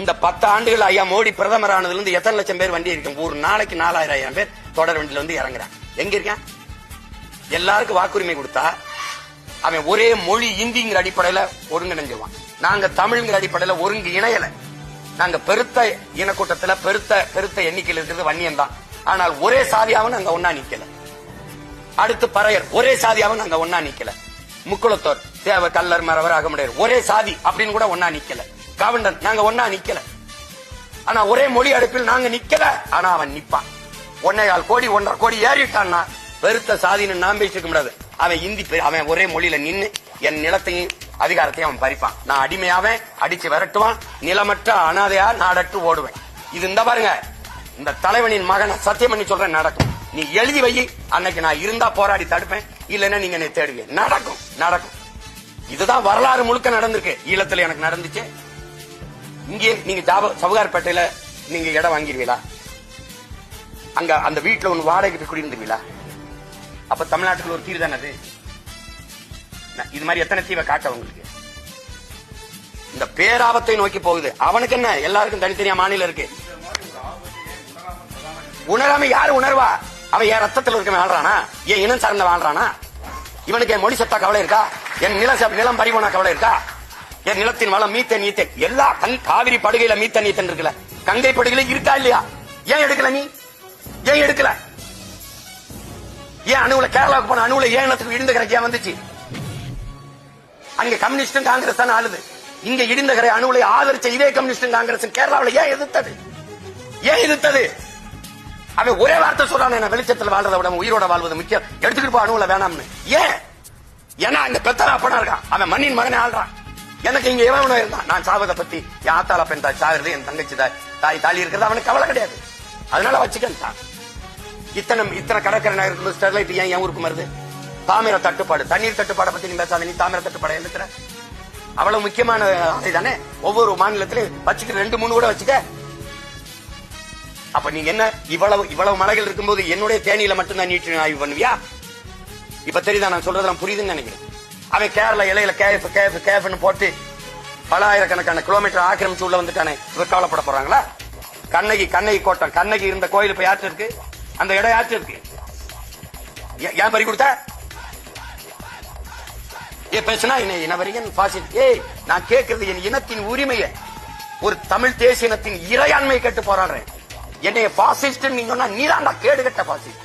இந்த 10 ஆண்டுகள் ஐயா மோடி பிரதமர் ஆனதுல இருந்து எத்தனை லட்சம் பேர் வண்டி இருக்கும்? ஒரு நாளைக்கு 4000 பேர் தொடர் வண்டியில வந்து இறங்குறான். எங்க இருக்கான்? எல்லாருக்கும் வாக்குரிமை கொடுத்தா அவன் ஒரே மொழி இந்திங்கிற அடிப்படையில ஒருங்கிணைஞ்சிருவான். நாங்க தமிழ்ங்கிற அடிப்படையில ஒருங்கு இணையல. நாங்க பெருத்த இனக்கூட்டத்துல பெருத்த எண்ணிக்கையில் இருக்கிறது வன்னியம் தான். ஆனால் ஒரே சாதியாவும் நாங்க ஒன்னா நிக்கல. அடுத்து பறையர் ஒரே சாதியாவும் நாங்க ஒன்னா நிக்கல. முக்குளத்தோர் தேவ கல்லர் மரவர் அகமுடையர் ஒரே சாதி அப்படின்னு கூட ஒன்னா நிக்கல. கவுண்டன் நாங்க ஒன்னா நிக்கல. ஆனா ஒரே மொழி அடுப்பில் நாங்க நிக்கல. ஆனா அவன் நிப்பான். 1.25 கோடி 1.5 கோடி ஏறிட்டான்னா பெருத்த சாதின்னு நான் பேசிக்க முடியாது. அவன் ஒரே மொழியில நின்னு என் நிலத்தையும் அதிகாரத்தையும் அவன் பறிப்பான். நான் அடிமையாவேன், அடிச்சு விரட்டுவான், நிலமற்ற அனாதையா நாடற்று ஓடுவேன். இது இந்த பாருங்க, இந்த தலைவனின் மகனை சத்தியம் பண்ணி சொல்றேன் நடக்கும். நீ எழுதி வை, அன்னைக்கு நான் இருந்தா போராடி தடுப்பேன், இல்லைன்னா நீங்க என்னை தேடுவீங்க. நடக்கும். இதுதான் வரலாறு முழுக்க நடந்திருக்கு. ஈழத்துல எனக்கு நடந்துச்சு. இங்கே நீங்க சவுகார்பேட்டையில நீங்க இடம் வாங்கிடுவீங்களா? அங்க அந்த வீட்டுல ஒண்ணு வாடகைக்கு குடியிருந்துவீங்களா? அப்ப தமிழ்நாட்டுக்குள்ள ஒரு தீர்வு தானே அது. இது மாதிரி எத்தனை தீவை காட்ட உங்களுக்கு? இந்த பேராபத்தை நோக்கி போகுது. அவனுக்கு என்ன, எல்லாருக்கும் தனித்தனியா மாநிலம் இருக்கு. உணராம யாரு உணர்வா? அவன் என் ரத்தத்தில் இருக்க வாழ்றானா? என் இனம் சார்ந்த வாழ்றானா? இவனுக்கு என் மொழி சத்தா கவலை இருக்கா? என் நிலம் பறிபோனா கவலை இருக்கா? என் நிலத்தின் வளம் மீத்தேன் எல்லா காவிரி படுகையில மீத்தேன் இருக்குல்ல, கங்கை படுகையில இருக்கா இல்லையா? ஏன் எடுக்கல? நீ ஏன் எடுக்கல? ஏன் அணுவுல கேரளாவுக்கு போன அணுவுல ஏன் இடத்துக்கு இடிந்த கரைக்கு ஏன் வந்துச்சு? அங்க கம்யூனிஸ்டும் காங்கிரஸ் தான் ஆளுது. இங்க இடிந்த கரை அணுவுல ஆதரிச்ச இதே கம்யூனிஸ்டும் காங்கிரஸ் கேரளாவில் ஏன் எதிர்த்தது? அவன் ஒரே வார்த்தை சொல்றான், வெளிச்சத்தில் வாழ்றதை விட உயிரோட வாழ்வது முக்கியம், எடுத்துக்கிட்டு போ அணுவுல வேணாம்னு. ஏன்? ஏன்னா இந்த பெத்தரா அப்பனா இருக்கான், அவன் மண்ணின் மகனை ஆள்றான். எனக்கு இங்க எவன் இருந்தான், நான் சாவதை பத்தி என் ஆத்தாள பெண் தாய் சாகுறது, என் தங்கச்சி தாய் தாலி இருக்கிறது அவனுக்கு கவலை கிடையாது. அதனால வச்சுக்கிட்டான். இத்தனை கடற்கரை நகருக்கு ஸ்டெர்லைட் ஏன் ஊருக்கு வருது? தாமிர தட்டுப்பாடு, தண்ணீர் தட்டுப்பாடை பத்தி நீ பேசாத. நீ தாமிர தட்டுப்பாடை எழுத்துற, அவ்வளவு முக்கியமான தானே. ஒவ்வொரு மாநிலத்திலும் வச்சுக்க 2-3 கூட வச்சுக்க. அப்ப நீங்க என்ன இவ்வளவு மலைகள் இருக்கும்போது என்னுடைய தேனியில மட்டும்தான் நீட்டு ஆய்வு பண்ணுவியா? இப்ப தெரியுதா நான் சொல்றதெல்லாம் புரியுதுன்னு நினைக்கிறேன். அவன் கேரளா இலையில கேஃப்னு போட்டு பல ஆயிரக்கணக்கான கிலோமீட்டர் ஆக்கிரமிச்சு உள்ள வந்துட்டானே, இவர் கவலைப்பட போறாங்களா? கண்ணகி கோட்டம், கண்ணகி இருந்த கோயில் இப்ப யார்ட்டு இருக்கு? அந்த இடம் யார்ட்டு இருக்கு? ஏன் பறி கொடுத்த? பேசுனா நான் கேட்கறது என் இனத்தின் உரிமையை, ஒரு தமிழ் தேசிய இனத்தின் இறையாண்மை கேட்டு போராடுறேன். என்னைய பாசிஸ்ட் நீங்க சொன்னா நீதாண்டா கேடு கட்ட பாசிஸ்ட்.